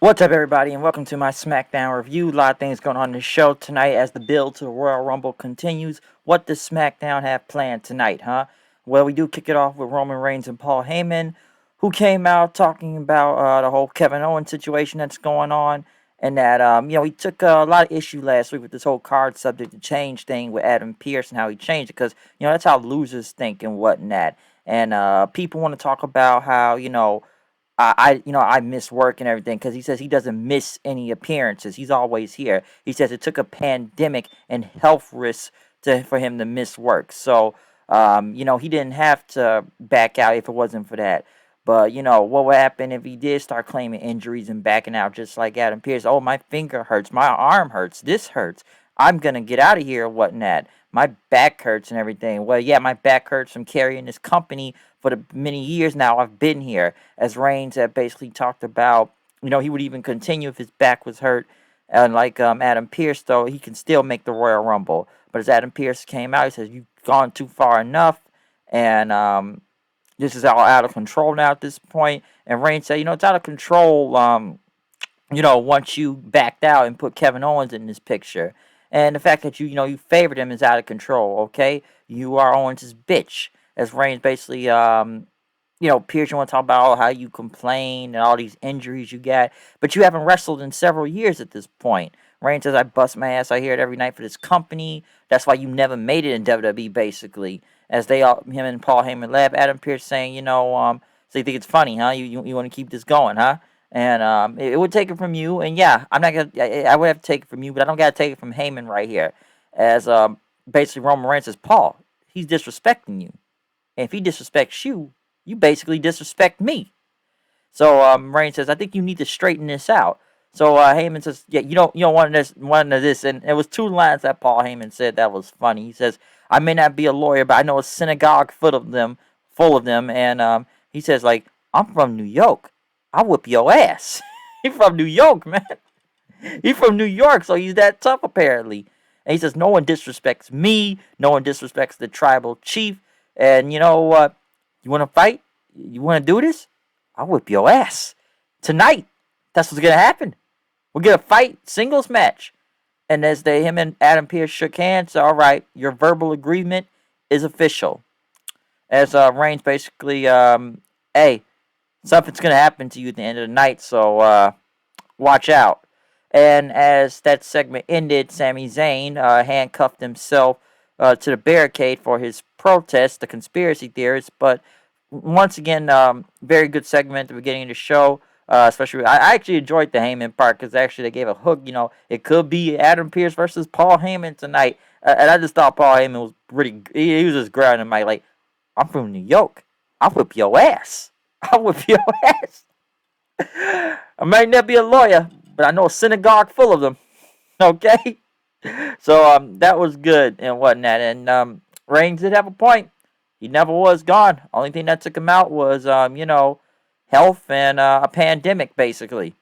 What's up, everybody, and welcome to my Smackdown review. A lot of things going on in the show tonight as the build to the Royal Rumble continues. What does Smackdown have planned tonight, huh? Well, we do kick it off with Roman Reigns and Paul Heyman, who came out talking about the whole Kevin Owens situation that's going on, and that he took a lot of issue last week with this whole card subject to change thing with Adam Pearce and how he changed it, because that's how losers think and whatnot. And people want to talk about how I miss work and everything because he says he doesn't miss any appearances. He's always here. He says it took a pandemic and health risks for him to miss work. So, he didn't have to back out if it wasn't for that. But, what would happen if he did start claiming injuries and backing out just like Adam Pearce? Oh, my finger hurts. My arm hurts. This hurts. I'm going to get out of here or whatnot. My back hurts and everything. Well, yeah, my back hurts from carrying this company for the many years now I've been here. As Reigns had basically talked about, he would even continue if his back was hurt. And like Adam Pearce, though, he can still make the Royal Rumble. But as Adam Pearce came out, he says, you've gone too far enough. And this is all out of control now at this point. And Reigns said, it's out of control, once you backed out and put Kevin Owens in this picture. And the fact that you favored him is out of control, okay? You are Owens' bitch. As Reigns basically, Pearce, you want to talk about how you complain and all these injuries you got, but you haven't wrestled in several years at this point. Reigns says, I bust my ass. I hear it every night for this company. That's why you never made it in WWE, basically. As him and Paul Heyman laugh, Adam Pearce saying, so you think it's funny, huh? You want to keep this going, huh? And it would take it from you. And yeah, I'm not gonna. I would have to take it from you, but I don't gotta take it from Heyman right here. As basically Roman Reigns says, Paul, he's disrespecting you. And if he disrespects you, you basically disrespect me. So Reigns says, I think you need to straighten this out. So Heyman says, yeah, you don't want this. And it was two lines that Paul Heyman said that was funny. He says, I may not be a lawyer, but I know a synagogue full of them. And he says, like, I'm from New York. I'll whip your ass. He's from New York, man. He's from New York, so he's that tough apparently. And he says, no one disrespects me. No one disrespects the tribal chief. And you know what? You want to fight? You want to do this? I'll whip your ass. Tonight. That's what's going to happen. We're going to fight singles match. And as him and Adam Pearce shook hands, all right, your verbal agreement is official. As Reigns basically, hey, something's going to happen to you at the end of the night, so watch out. And as that segment ended, Sami Zayn handcuffed himself to the barricade for his protest, the conspiracy theorists. But once again, very good segment at the beginning of the show. Especially, I actually enjoyed the Heyman part because actually they gave a hook. It could be Adam Pearce versus Paul Heyman tonight. And I just thought Paul Heyman was pretty. He was just grounding my like, I'm from New York. I'll whip your ass. I'll whip your ass. I might not be a lawyer, but I know a synagogue full of them. Okay. So that was good and whatnot. And Reigns did have a point. He never was gone. Only thing that took him out was health and a pandemic, basically.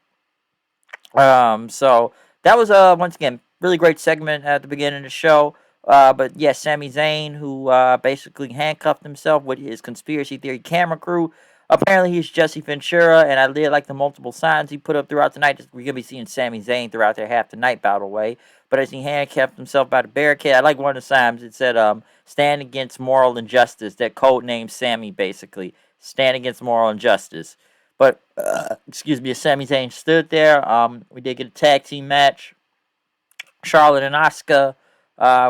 So that was once again really great segment at the beginning of the show. But yes, Sami Zayn, who basically handcuffed himself with his conspiracy theory camera crew. Apparently, he's Jesse Ventura, and I really like the multiple signs he put up throughout the night. We're gonna be seeing Sami Zayn throughout there half the night, by the way. But as he handcuffed himself by the barricade, I like one of the signs. It said, "Stand against moral injustice." That code name Sammy, basically. Stand against moral injustice. But excuse me, as Sami Zayn stood there, we did get a tag team match. Charlotte and Asuka,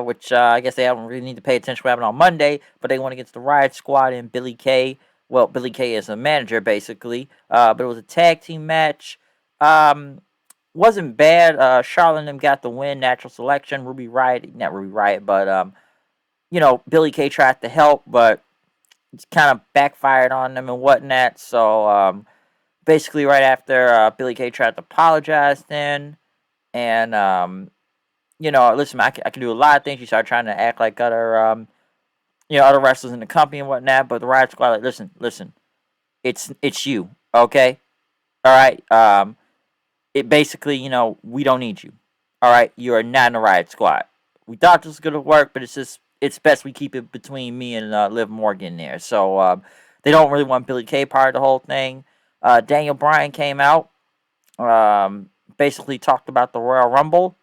which I guess they don't really need to pay attention to what happened on Monday, but they went against the Riot Squad and Billy Kay. Well, Billy Kay is a manager, basically. But it was a tag team match. Wasn't bad. Charlotte and them got the win, natural selection. Ruby Riot, not Ruby Riot, but, Billy Kay tried to help, but it's kind of backfired on them and whatnot. So, basically, right after Billy Kay tried to apologize then, and, listen, I can do a lot of things. She started trying to act like other wrestlers in the company and whatnot, but the Riot Squad, like, listen, it's you, okay? All right, it basically, we don't need you. All right, you are not in the Riot Squad. We thought this was gonna work, but it's best we keep it between me and Liv Morgan there. So they don't really want Billy Kay part of the whole thing. Daniel Bryan came out Um, Basically talked about the Royal Rumble,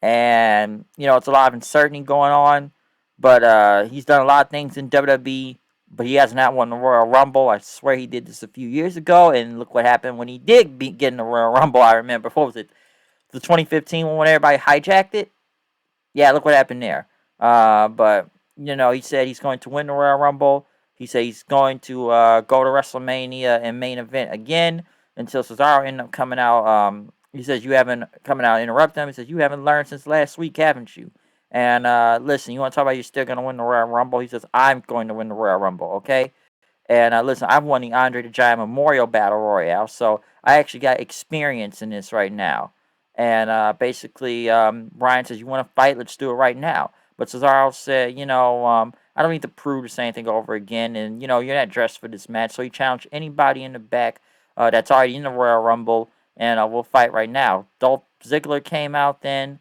and it's a lot of uncertainty going on. But he's done a lot of things in WWE, but he has not won the Royal Rumble. I swear he did this a few years ago, and look what happened when he did get in the Royal Rumble. I remember, what was it, the 2015 one when everybody hijacked it? Yeah, look what happened there. But he said he's going to win the Royal Rumble. He said he's going to go to WrestleMania and main event again until Cesaro ended up coming out. He says you haven't coming out and interrupt him. He says you haven't learned since last week, haven't you? And listen, you want to talk about you're still going to win the Royal Rumble? He says I'm going to win the Royal Rumble. Okay. And listen, I've won the Andre the Giant Memorial Battle Royale, so I actually got experience in this right now. And basically, Brian says, "You want to fight? Let's do it right now." But Cesaro said, "I don't need to prove the same thing over again, and you're not dressed for this match." So he challenged anybody in the back that's already in the Royal Rumble, and we'll fight right now. Dolph Ziggler came out then.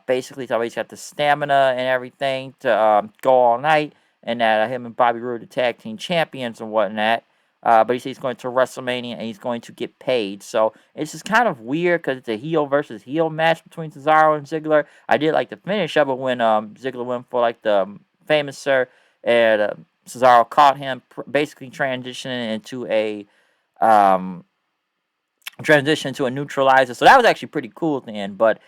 Basically, so he's got the stamina and everything to go all night, and that him and Bobby Roode, the tag team champions and whatnot. But he says he's going to WrestleMania and he's going to get paid. So it's just kind of weird because it's a heel versus heel match between Cesaro and Ziggler. I did like the finish of it when Ziggler went for like the famous sir, and Cesaro caught him, basically transitioning into a um, transition to a neutralizer. So that was actually pretty cool at the end, but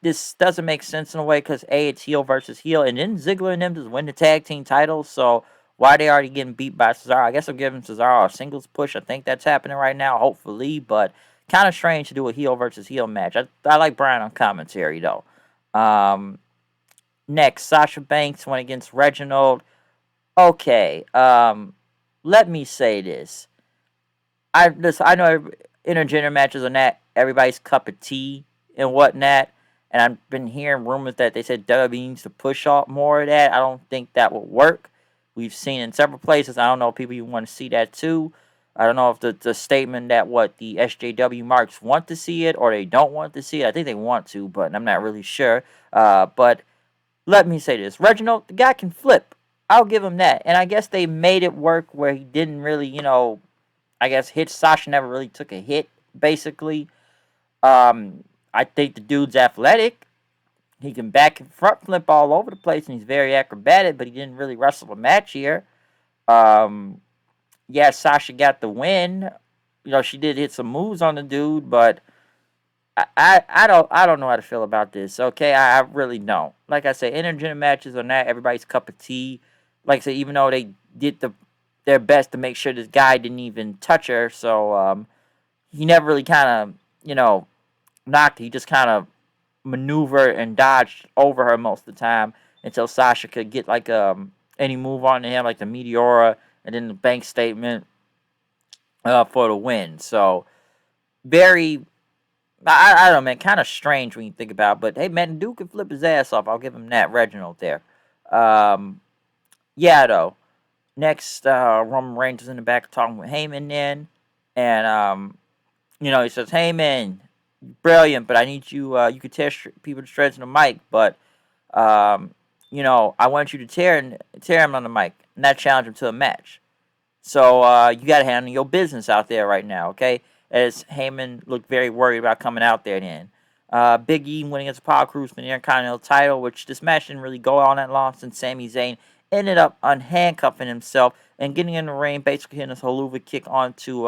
this doesn't make sense in a way because it's heel versus heel, and then Ziggler and them just win the tag team titles. So why are they already getting beat by Cesaro? I guess I'm giving Cesaro a singles push. I think that's happening right now, hopefully, but kind of strange to do a heel versus heel match. I like Brian on commentary though. Um, Next, Sasha Banks went against Reginald. Okay, let me say this. I know intergender matches are not everybody's cup of tea and whatnot, and I've been hearing rumors that they said WWE needs to push out more of that. I don't think that will work. We've seen in several places. I don't know if people even want to see that too. I don't know if the statement that what the SJW marks want to see it or they don't want to see it. I think they want to, but I'm not really sure. But let me say this: Reginald, the guy can flip. I'll give him that. And I guess they made it work where he didn't really, I guess hit Sasha never really took a hit, basically. I think the dude's athletic. He can back and front flip all over the place, and he's very acrobatic, but he didn't really wrestle a match here. Um, yeah, Sasha got the win. She did hit some moves on the dude, but I don't know how to feel about this. Okay, I really don't. Like I say, intergender matches are not everybody's cup of tea. Like I say, even though they did their best to make sure this guy didn't even touch her, so he never really kind of knocked. He just kind of maneuvered and dodged over her most of the time until Sasha could get like any move on to him, like the Meteora and then the bank statement for the win. So very I don't know, man. Kind of strange when you think about it. But hey, man, the dude can flip his ass off. I'll give him that. Reginald there. Um, yeah, though. Next, Roman Reigns is in the back talking with Heyman then. And, he says, Heyman, brilliant, but I need you, you could tear people to shreds in the mic, but, um, I want you to tear him on the mic, not challenge him to a match. So you got to handle your business out there right now, okay? As Heyman looked very worried about coming out there then. Big E winning against Apollo Crews for the Intercontinental title, which this match didn't really go on that long since Sami Zayn ended up unhandcuffing himself and getting in the ring, basically hitting his haluva kick onto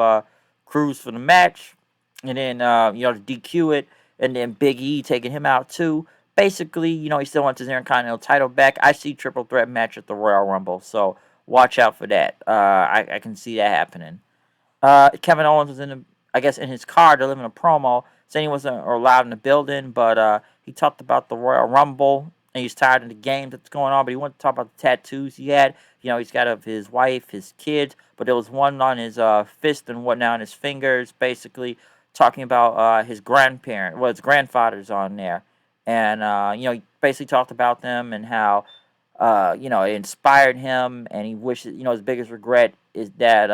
Crews for the match. And then, to DQ it. And then Big E taking him out too. Basically, he still wants his Intercontinental title back. I see triple threat match at the Royal Rumble. So watch out for that. I can see that happening. Kevin Owens was I guess, in his car delivering a promo, saying he wasn't allowed in the building, but he talked about the Royal Rumble, and he's tired of the games that's going on, but he wanted to talk about the tattoos he had. He's got of his wife, his kids, but there was one on his fist and whatnot on his fingers, basically talking about his grandfather's on there. And, he basically talked about them and how, it inspired him, and he wishes, his biggest regret is that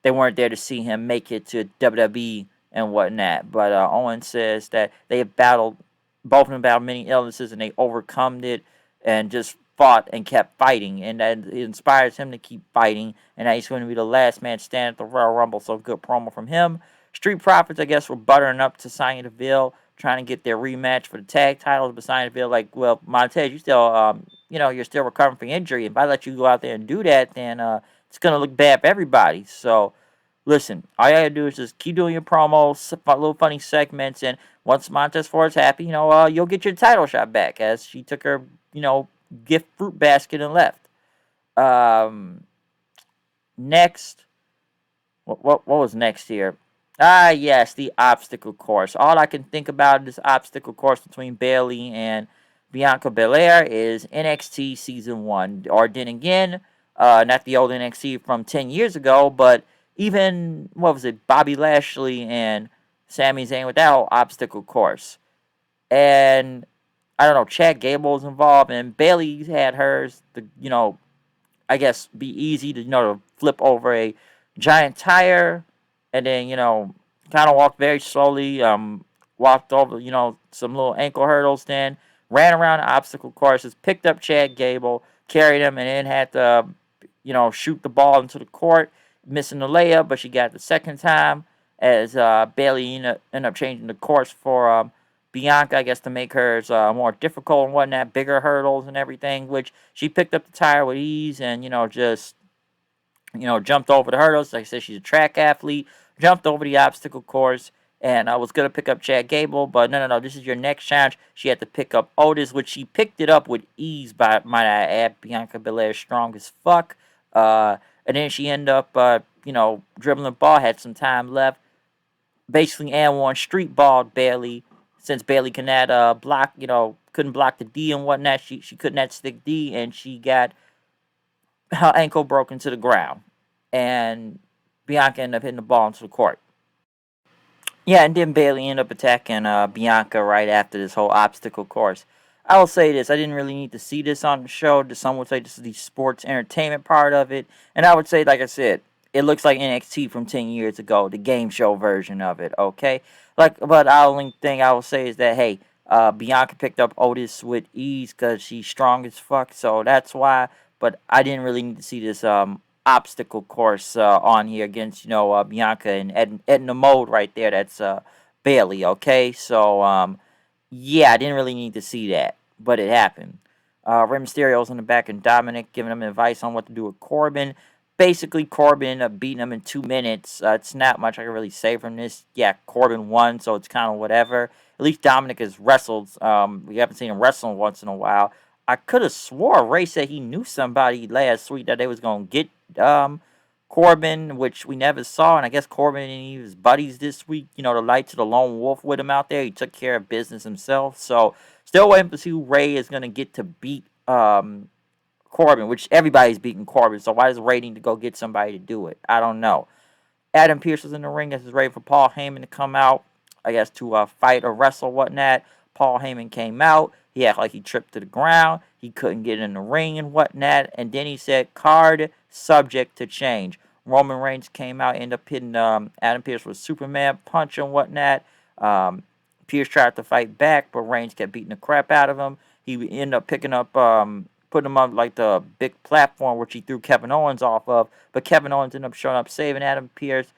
they weren't there to see him make it to WWE and whatnot. But Owen says that they have both of them battled many illnesses, and they overcome it and just fought and kept fighting. And that it inspires him to keep fighting, and that he's going to be the last man standing at the Royal Rumble. So good promo from him. Street Profits, I guess, were buttering up to Sonya Deville, trying to get their rematch for the tag titles. But Sonya Deville, like, well, Montez, you still, you're still recovering from injury. If I let you go out there and do that, then it's gonna look bad for everybody. So, listen, all you gotta do is just keep doing your promos, little funny segments, and once Montez Ford's happy, you'll get your title shot back. As she took her, gift fruit basket and left. Um, Next, what was next here? Ah, yes, the obstacle course. All I can think about this obstacle course between Bayley and Bianca Belair is NXT Season 1. Or then again, not the old NXT from 10 years ago, but even, what was it, Bobby Lashley and Sami Zayn with that whole obstacle course. And, I don't know, Chad Gable's involved, and Bayley had hers, I guess, be easy to, to flip over a giant tire and then, kind of walk very slowly, walked over, some little ankle hurdles, then ran around the obstacle courses, picked up Chad Gable, carried him, and then had to, shoot the ball into the court, missing the layup, but she got it the second time as Bayley ended up changing the course for Bianca, I guess, to make hers more difficult and whatnot, bigger hurdles and everything, which she picked up the tire with ease and, just, jumped over the hurdles. Like I said, she's a track athlete, jumped over the obstacle course, and I was going to pick up Chad Gable, but no, this is your next challenge. She had to pick up Otis, which she picked it up with ease, by, might I add. Bianca Belair strong as fuck. And then she ended up, dribbling the ball, had some time left, basically and one street balled Bayley, since Bayley cannot block, couldn't block the D and whatnot. She could not stick D, and she got her ankle broken to the ground, and Bianca ended up hitting the ball into the court. Yeah, and then Bayley ended up attacking Bianca right after this whole obstacle course. I will say this: I didn't really need to see this on the show. Some would say this is the sports entertainment part of it, and I would say, like I said, it looks like NXT from 10 years ago, the game show version of it. Okay, but the only thing I will say is that, hey, Bianca picked up Otis with ease because she's strong as fuck, so that's why. But I didn't really need to see this obstacle course on here against, Bianca and Edna Mode right there. That's Bayley. Okay, so yeah, I didn't really need to see that, but it happened. Rey Mysterio's in the back and Dominic giving him advice on what to do with Corbin. Basically, Corbin ended up beating him in 2 minutes. It's not much I can really say from this. Yeah, Corbin won, so it's kind of whatever. At least Dominic has wrestled. We haven't seen him wrestle once in a while. I could have swore Ray said he knew somebody last week that they was going to get Corbin, which we never saw. And I guess Corbin and his buddies this week, the Lights of the Lone Wolf with him out there. He took care of business himself. So still waiting to see who Ray is going to get to beat Corbin, which everybody's beating Corbin. So why does Ray need to go get somebody to do it? I don't know. Adam Pearce was in the ring as he's ready for Paul Heyman to come out, I guess, to fight or wrestle, whatnot. Paul Heyman came out. He acted like he tripped to the ground. He couldn't get in the ring and whatnot. And then he said, card subject to change. Roman Reigns came out, ended up hitting Adam Pearce with Superman punch and whatnot. Pearce tried to fight back, but Reigns kept beating the crap out of him. He ended up picking up, putting him on like the big platform, which he threw Kevin Owens off of. But Kevin Owens ended up showing up, saving Adam Pearce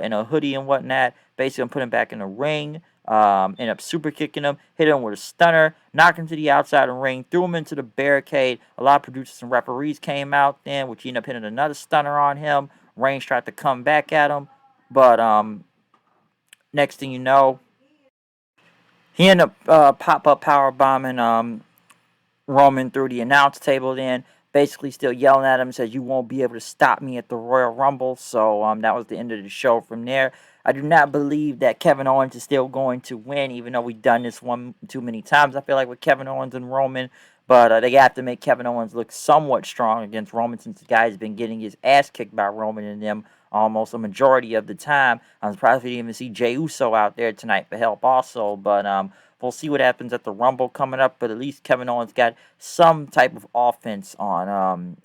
in a hoodie and whatnot. Basically, putting him back in the ring. Ended up super kicking him, hit him with a stunner, knocked him to the outside of the ring, threw him into the barricade. A lot of producers and referees came out then, which he ended up hitting another stunner on him. Reigns tried to come back at him, but next thing you know, he ended up pop-up power bombing Roman through the announce table then, basically still yelling at him, says, you won't be able to stop me at the Royal Rumble. So that was the end of the show from there. I do not believe that Kevin Owens is still going to win, even though we've done this one too many times, I feel like, with Kevin Owens and Roman. But they have to make Kevin Owens look somewhat strong against Roman, since the guy's been getting his ass kicked by Roman and them almost a majority of the time. I'm surprised we didn't even see Jey Uso out there tonight for help also. But we'll see what happens at the Rumble coming up. But at least Kevin Owens got some type of offense on,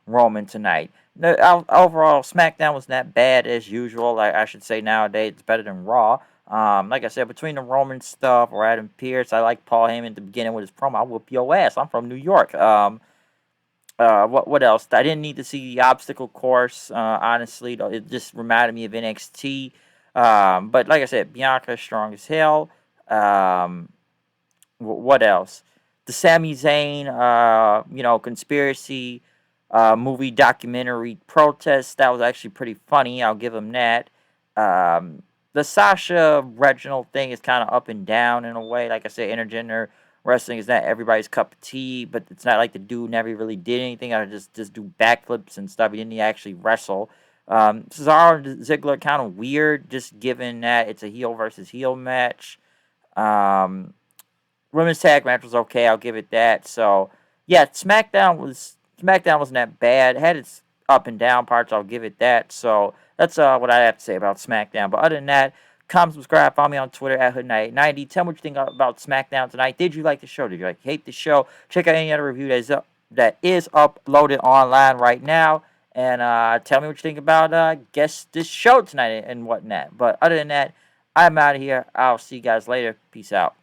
Roman tonight. Overall, SmackDown was not bad as usual. I should say nowadays it's better than Raw. Like I said, between the Roman stuff or Adam Pearce, I like Paul Heyman at the beginning with his promo. I'll whoop your ass. I'm from New York. What else? I didn't need to see the obstacle course. Honestly, though, it just reminded me of NXT. But like I said, Bianca strong as hell. Um, what else? The Sami Zayn, conspiracy movie documentary protest. That was actually pretty funny. I'll give him that. Um, the Sasha Reginald thing is kind of up and down in a way. Like I said, intergender wrestling is not everybody's cup of tea, but it's not like the dude never really did anything. I just do backflips and stuff. He didn't actually wrestle. Cesaro and Ziggler kind of weird, just given that it's a heel versus heel match. Um, Women's tag match was okay. I'll give it that. So yeah, SmackDown wasn't that bad. It had its up and down parts. I'll give it that. So that's what I have to say about SmackDown. But other than that, comment, subscribe, follow me on Twitter at HoodNight90. Tell me what you think about SmackDown tonight. Did you like the show? Did you hate the show? Check out any other review that is uploaded online right now. And tell me what you think about guess this show tonight and whatnot. But other than that, I'm out of here. I'll see you guys later. Peace out.